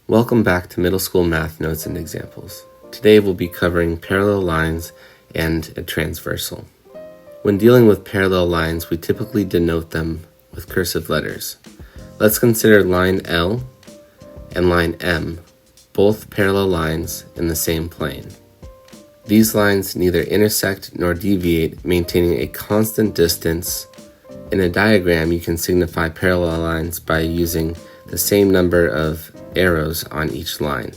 Welcome back to Middle School Math Notes and Examples. Today we'll be covering parallel lines and a transversal. When dealing with parallel lines, we typically denote them with cursive letters. Let's consider line L and line M, both parallel lines in the same plane. These lines neither intersect nor deviate, maintaining a constant distance. In a diagram, you can signify parallel lines by using the same number of arrows on each line.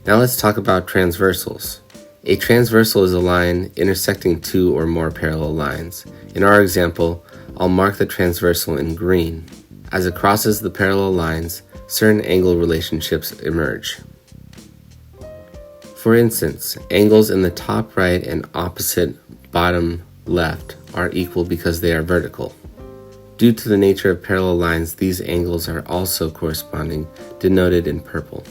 Now let's talk about transversals. A transversal is a line intersecting two or more parallel lines. In our example, I'll mark the transversal in green. As it crosses the parallel lines, certain angle relationships emerge. For instance, angles in the top right and opposite bottom left are equal because they are vertical. Due to the nature of parallel lines, these angles are also corresponding, denoted in purple.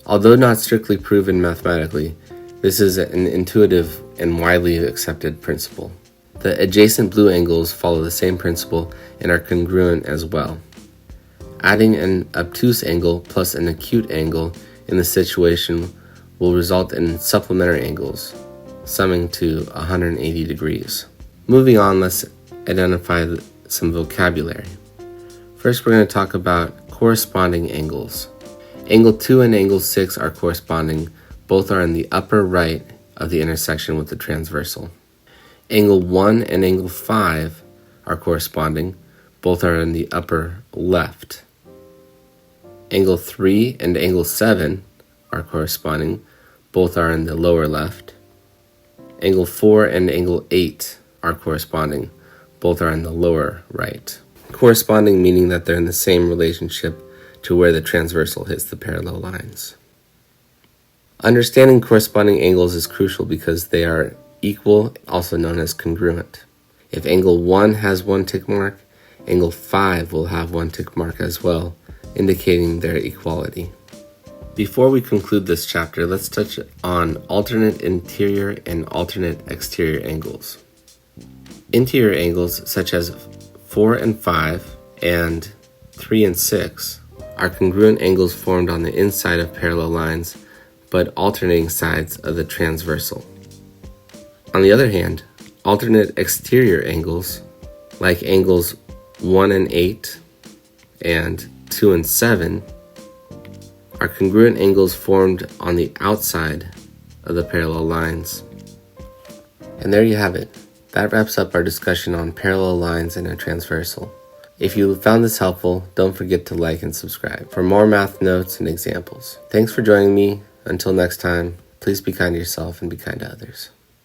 Although not strictly proven mathematically, this is an intuitive and widely accepted principle. The adjacent blue angles follow the same principle and are congruent as well. Adding an obtuse angle plus an acute angle in the situation will result in supplementary angles, summing to 180 degrees. Moving on, let's identify some vocabulary. First, we're going to talk about corresponding angles. Angle 2 and angle 6 are corresponding. Both are in the upper right of the intersection with the transversal. Angle 1 and angle 5 are corresponding. Both are in the upper left. Angle 3 and angle 7 are corresponding. Both are in the lower left. Angle 4 and angle 8 are corresponding. Both are in the lower right. Corresponding meaning that they're in the same relationship to where the transversal hits the parallel lines. Understanding corresponding angles is crucial because they are equal, also known as congruent. If angle 1 has one tick mark, angle 5 will have one tick mark as well, indicating their equality. Before we conclude this chapter, let's touch on alternate interior and alternate exterior angles. Interior angles such as 4 and 5 and 3 and 6 are congruent angles formed on the inside of parallel lines, but alternating sides of the transversal. On the other hand, alternate exterior angles, like angles 1 and 8 and 2 and 7, are congruent angles formed on the outside of the parallel lines. And there you have it. That wraps up our discussion on parallel lines and a transversal. If you found this helpful, don't forget to like and subscribe for more math notes and examples. Thanks for joining me. Until next time, please be kind to yourself and be kind to others.